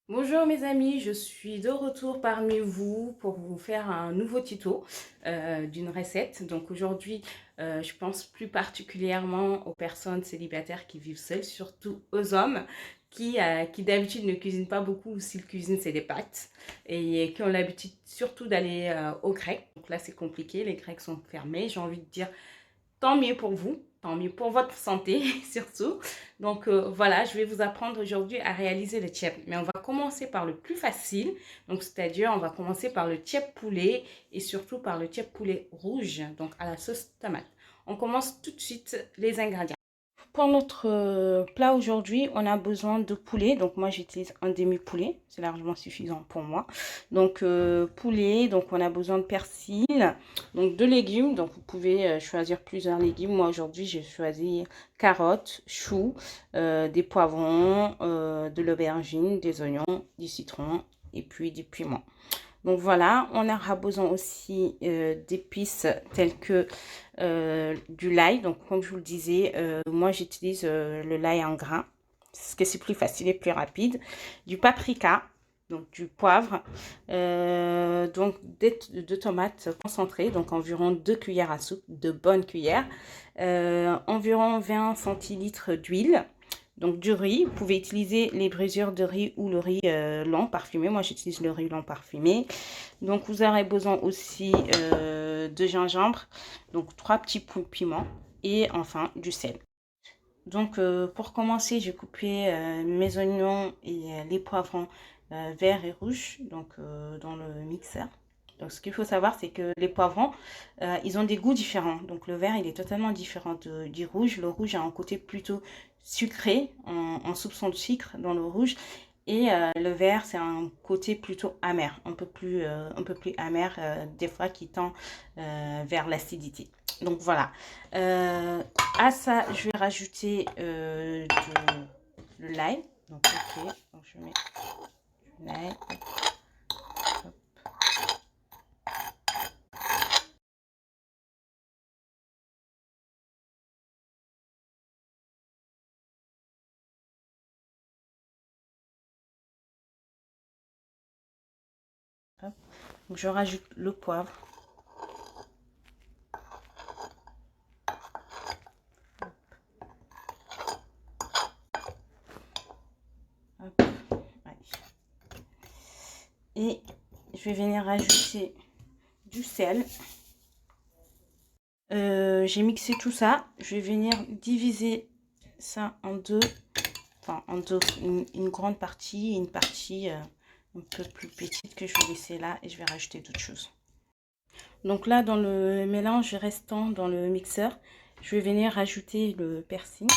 Bonjour mes amis, je suis de retour parmi vous pour vous faire un nouveau tuto d'une recette. Donc aujourd'hui, je pense plus particulièrement aux personnes célibataires qui vivent seules, surtout aux hommes qui d'habitude ne cuisinent pas beaucoup ou s'ils cuisinent, c'est des pâtes et qui ont l'habitude surtout d'aller au grec. Donc là, c'est compliqué, les grecs sont fermés. J'ai envie de dire tant mieux pour vous, tant mieux pour votre santé surtout. Donc voilà, je vais vous apprendre aujourd'hui à réaliser le tchèp. Mais on va commencer par le plus facile. Donc c'est-à-dire, on va commencer par le tchèp poulet et surtout par le tchèp poulet rouge, donc à la sauce tomate. On commence tout de suite les ingrédients. Pour notre plat aujourd'hui, on a besoin de poulet. Donc moi, j'utilise un demi-poulet. C'est largement suffisant pour moi. Donc poulet, donc on a besoin de persil. Donc de légumes. Donc vous pouvez choisir plusieurs légumes. Moi aujourd'hui, j'ai choisi carottes, choux, des poivrons, de l'aubergine, des oignons, du citron et puis du piment. Donc voilà, on aura besoin aussi d'épices telles que du l'ail. Donc comme je vous le disais, moi j'utilise le l'ail en grains, parce que c'est plus facile et plus rapide. Du paprika, donc du poivre, donc de tomates concentrées, donc environ 2 cuillères à soupe, de bonnes cuillères, environ 20 centilitres d'huile. Donc du riz, vous pouvez utiliser les brisures de riz ou le riz long parfumé. Moi j'utilise le riz long parfumé. Donc vous aurez besoin aussi de gingembre, donc 3 petits piments et enfin du sel. Donc pour commencer, j'ai coupé mes oignons et les poivrons verts et rouges donc dans le mixeur. Donc ce qu'il faut savoir, c'est que les poivrons, ils ont des goûts différents. Donc le vert, il est totalement différent du rouge. Le rouge a un côté plutôt sucré, en soupçon de sucre dans le rouge. Et le vert, c'est un côté plutôt amer, un peu plus amer, des fois qui tend vers l'acidité. Donc voilà. À ça, je vais rajouter le l'ail. Donc ok, donc je mets l'ail. Donc je rajoute le poivre. Hop, ouais. Et je vais venir rajouter du sel. J'ai mixé tout ça. Je vais venir diviser ça en deux. Enfin, en deux. Une grande partie et une partie un peu plus petite que je vais laisser là. Et je vais rajouter d'autres choses. Donc là, dans le mélange restant dans le mixeur, je vais venir rajouter le persil.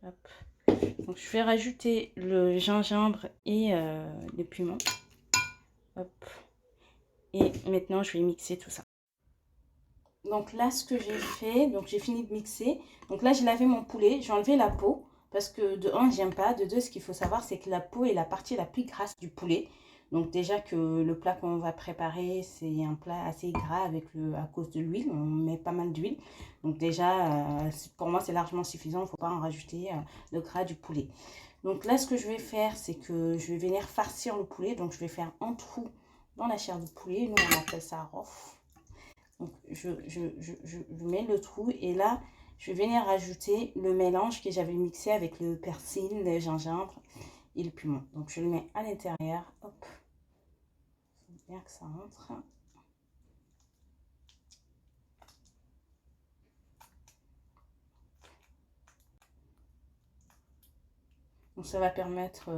Hop. Donc je vais rajouter le gingembre et le piment. Hop. Et maintenant, je vais mixer tout ça. Donc là, ce que j'ai fait, donc j'ai fini de mixer. Donc là, j'ai lavé mon poulet, j'ai enlevé la peau. Parce que de un, j'aime pas. De deux, ce qu'il faut savoir, c'est que la peau est la partie la plus grasse du poulet. Donc déjà que le plat qu'on va préparer, c'est un plat assez gras à cause de l'huile. On met pas mal d'huile. Donc déjà, pour moi, c'est largement suffisant. Il ne faut pas en rajouter le gras du poulet. Donc là, ce que je vais faire, c'est que je vais venir farcir le poulet. Donc je vais faire un trou dans la chair du poulet. Nous, on appelle ça rof. Donc je mets le trou et là, je vais venir rajouter le mélange que j'avais mixé avec le persil, le gingembre et le piment. Donc je le mets à l'intérieur. Hop. Faut bien que ça entre. Donc ça va permettre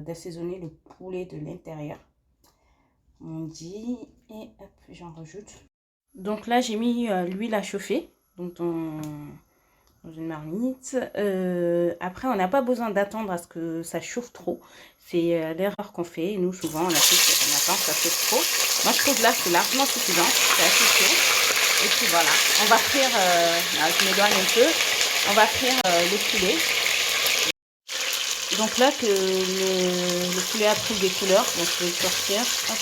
d'assaisonner le poulet de l'intérieur. On dit. Et hop, j'en rajoute. Donc là, j'ai mis l'huile à chauffer. Donc dans une marmite. Après, on n'a pas besoin d'attendre à ce que ça chauffe trop. C'est l'erreur qu'on fait. Nous, souvent, on attend que ça chauffe trop. Moi, je trouve là, c'est largement suffisant. C'est assez chaud. Et puis voilà. On va frire, je m'éloigne un peu. On va frire le poulet. Donc là, que le poulet a pris des couleurs. Donc, je vais le sortir. Hop.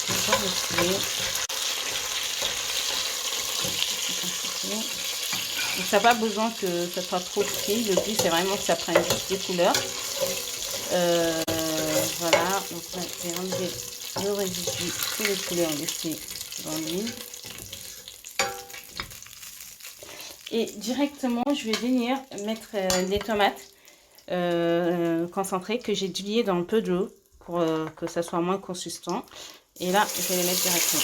Je sors le poulet. ça n'a pas besoin que ça soit trop frit. Le but, c'est vraiment que ça prenne juste des couleurs. Voilà, donc là, je vais enlever le résidu. Tous les poulets ont laissé dans l'huile. Et directement, je vais venir mettre les tomates concentrées que j'ai diluées dans un peu d'eau pour que ça soit moins consistant. Et là, je vais les mettre directement.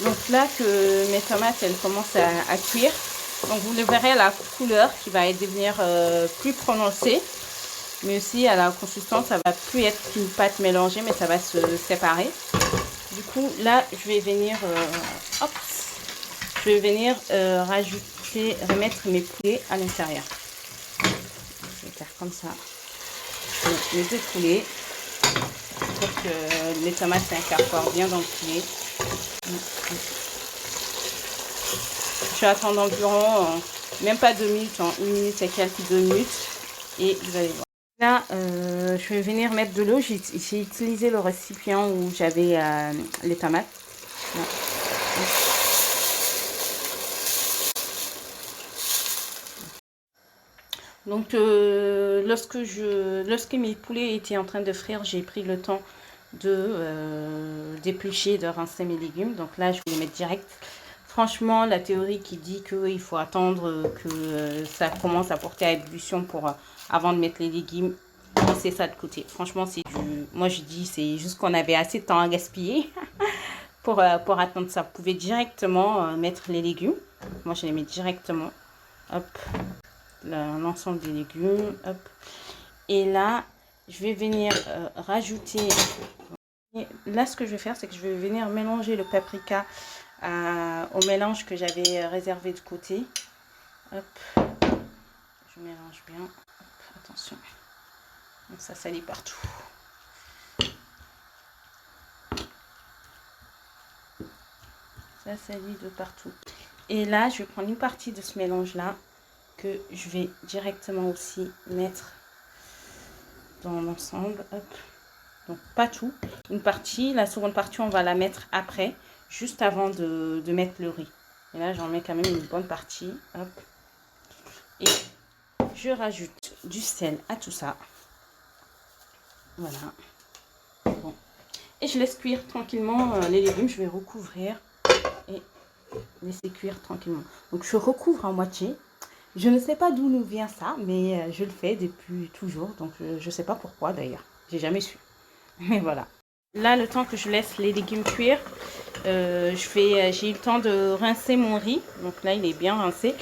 Donc là que mes tomates, elles commencent à cuire. Donc vous le verrez à la couleur qui va devenir plus prononcée. Mais aussi à la consistance, ça va plus être une pâte mélangée, mais ça va se séparer. Du coup, là, je vais venir, remettre mes poulets à l'intérieur. Je vais faire comme ça. Mes deux poulets pour que les tomates s'incorporent bien dans le poulet. Je vais attendre environ, même pas 2 minutes, en 1 minute et quelques 2 minutes. Et vous allez voir. Là, je vais venir mettre de l'eau. J'ai utilisé le récipient où j'avais les tomates. Là. Donc, lorsque mes poulets étaient en train de frire, j'ai pris le temps d'éplucher, de rincer mes légumes. Donc là, je vais les mettre direct. Franchement, la théorie qui dit qu'il faut attendre que ça commence à porter à ébullition avant de mettre les légumes, c'est ça de côté. Franchement, c'est du... Moi, je dis, c'est juste qu'on avait assez de temps à gaspiller pour attendre ça. Vous pouvez directement mettre les légumes. Moi, je les mets directement. Hop. L'ensemble des légumes. Hop. Et là, je vais venir rajouter... Et là, ce que je vais faire, c'est que je vais venir mélanger le paprika au mélange que j'avais réservé de côté. Hop. Je mélange bien. Hop. Attention. Donc ça salit partout. Ça salit de partout. Et là, je vais prendre une partie de ce mélange-là que je vais directement aussi mettre dans l'ensemble. Hop. Donc pas tout. Une partie, la seconde partie, on va la mettre après, juste avant de mettre le riz. Et là, j'en mets quand même une bonne partie. Hop. Et je rajoute du sel à tout ça. Voilà. Bon. Et je laisse cuire tranquillement les légumes. Je vais recouvrir et laisser cuire tranquillement. Donc je recouvre à moitié. Je ne sais pas d'où nous vient ça, mais je le fais depuis toujours. Donc je ne sais pas pourquoi d'ailleurs. J'ai jamais su. Mais voilà. Là, le temps que je laisse les légumes cuire, j'ai eu le temps de rincer mon riz. Donc là, il est bien rincé.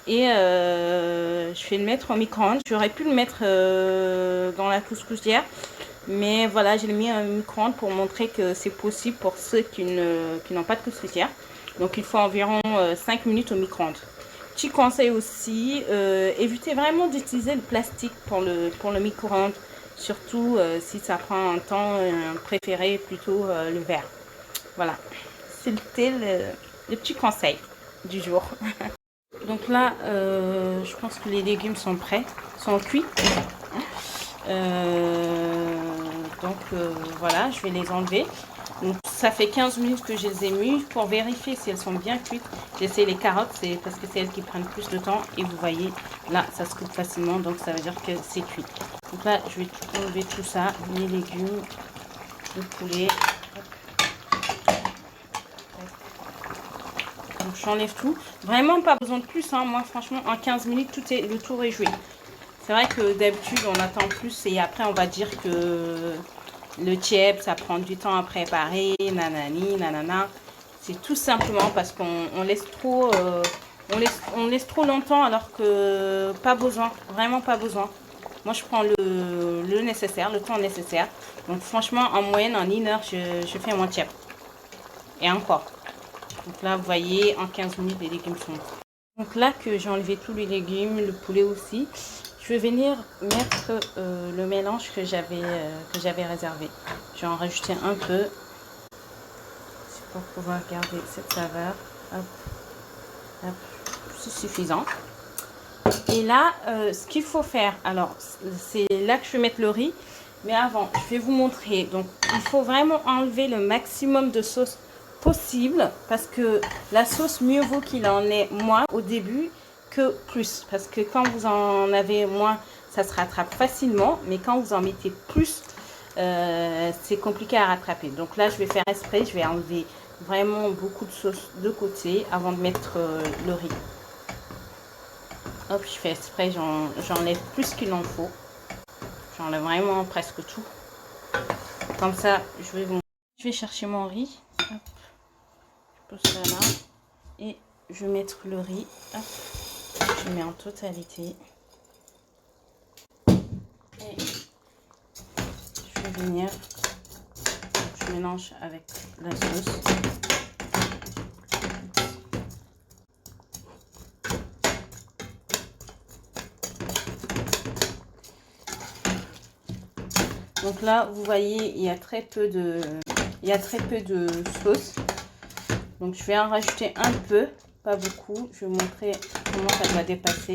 Et je vais le mettre au micro-ondes. J'aurais pu le mettre dans la couscoussière. Mais voilà, j'ai mis un micro-ondes pour montrer que c'est possible pour ceux qui n'ont pas de couscoussière. Donc il faut environ 5 minutes au micro-ondes. Petit conseil aussi, évitez vraiment d'utiliser le plastique pour le micro-ondes. Surtout si ça prend un temps, préférez plutôt le verre. Voilà, c'était le petit conseil du jour. Donc là, je pense que les légumes sont prêts, sont cuits. Voilà, je vais les enlever. Donc ça fait 15 minutes que je les ai mis. Pour vérifier si elles sont bien cuites, j'essaie les carottes, c'est parce que c'est elles qui prennent plus de temps. Et vous voyez, là, ça se coupe facilement, donc ça veut dire que c'est cuit. Donc là, je vais enlever tout ça, les légumes, le poulet. Donc j'enlève tout. Vraiment pas besoin de plus, hein. Moi franchement en 15 minutes le tour est joué. C'est vrai que d'habitude on attend plus et après on va dire que le tiep ça prend du temps à préparer, nanani, nanana. C'est tout simplement parce qu'on laisse trop on laisse trop longtemps alors que pas besoin, vraiment pas besoin. Moi je prends le nécessaire, le temps nécessaire. Donc franchement en moyenne en 1 heure je fais mon tiep. Et encore. Donc là, vous voyez, en 15 minutes, les légumes sont prêts. Donc là que j'ai enlevé tous les légumes, le poulet aussi, je vais venir mettre le mélange que j'avais réservé. Je vais en rajouter un peu. C'est pour pouvoir garder cette saveur. Hop, hop, c'est suffisant. Et là, ce qu'il faut faire, alors, c'est là que je vais mettre le riz. Mais avant, je vais vous montrer. Donc, il faut vraiment enlever le maximum de sauce possible parce que la sauce, mieux vaut qu'il en ait moins au début que plus. Parce que quand vous en avez moins, ça se rattrape facilement. Mais quand vous en mettez plus, c'est compliqué à rattraper. Donc là, je vais faire exprès. Je vais enlever vraiment beaucoup de sauce de côté avant de mettre le riz. Hop, je fais exprès. J'enlève plus qu'il en faut. J'enlève vraiment presque tout. Comme ça, je vais chercher mon riz. Hop. Je pose ça là. Et je vais mettre le riz. Hop. Je mets en totalité. Et je vais venir. Je mélange avec la sauce. Donc là, vous voyez, il y a très peu de sauce. Donc je vais en rajouter un peu, pas beaucoup. Je vais vous montrer comment ça doit dépasser.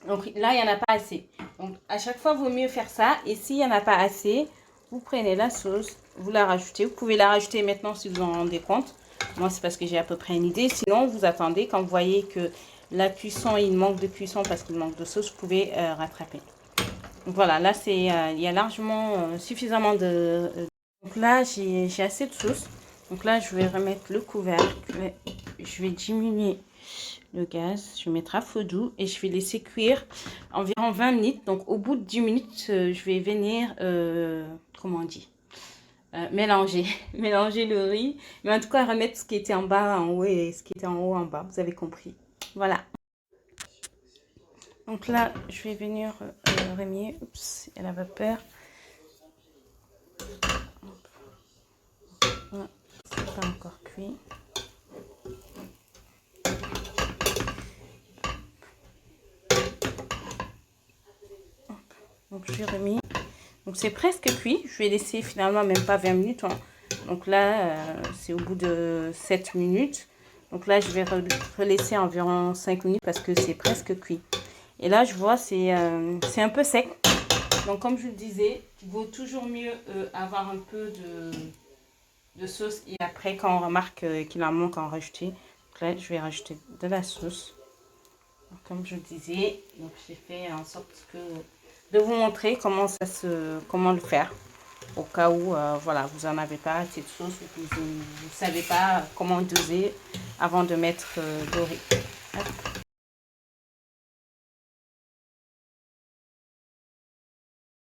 Donc là, il n'y en a pas assez. Donc à chaque fois, il vaut mieux faire ça. Et s'il n'y en a pas assez, vous prenez la sauce, vous la rajoutez. Vous pouvez la rajouter maintenant si vous en rendez compte. Moi, c'est parce que j'ai à peu près une idée. Sinon, vous attendez. Quand vous voyez que la cuisson, il manque de cuisson parce qu'il manque de sauce, vous pouvez rattraper. Donc voilà, là, il y a largement suffisamment de... Donc là, j'ai assez de sauce. Donc là, je vais remettre le couvercle. Je vais diminuer le gaz. Je vais mettre à feu doux et je vais laisser cuire environ 20 minutes. Donc au bout de 10 minutes, je vais venir, comment on dit, mélanger. Mélanger le riz. Mais en tout cas, remettre ce qui était en bas en haut et ce qui était en haut en bas. Vous avez compris. Voilà. Donc là, je vais venir remuer. Oups, il y a la vapeur. Voilà, c'est pas encore cuit. Donc j'ai remis. Donc c'est presque cuit. Je vais laisser finalement même pas 20 minutes. Hein. Donc là, c'est au bout de 7 minutes. Donc là, je vais relaisser environ 5 minutes parce que c'est presque cuit. Et là, je vois, c'est un peu sec. Donc comme je le disais, il vaut toujours mieux avoir un peu de sauce. Et après, quand on remarque qu'il en manque, en rajouter. Donc là, je vais rajouter de la sauce. Donc, comme je le disais, j'ai fait en sorte de vous montrer comment le faire. Au cas où, voilà, vous n'en avez pas assez de sauce ou que vous ne savez pas comment doser avant de mettre le riz. Hop.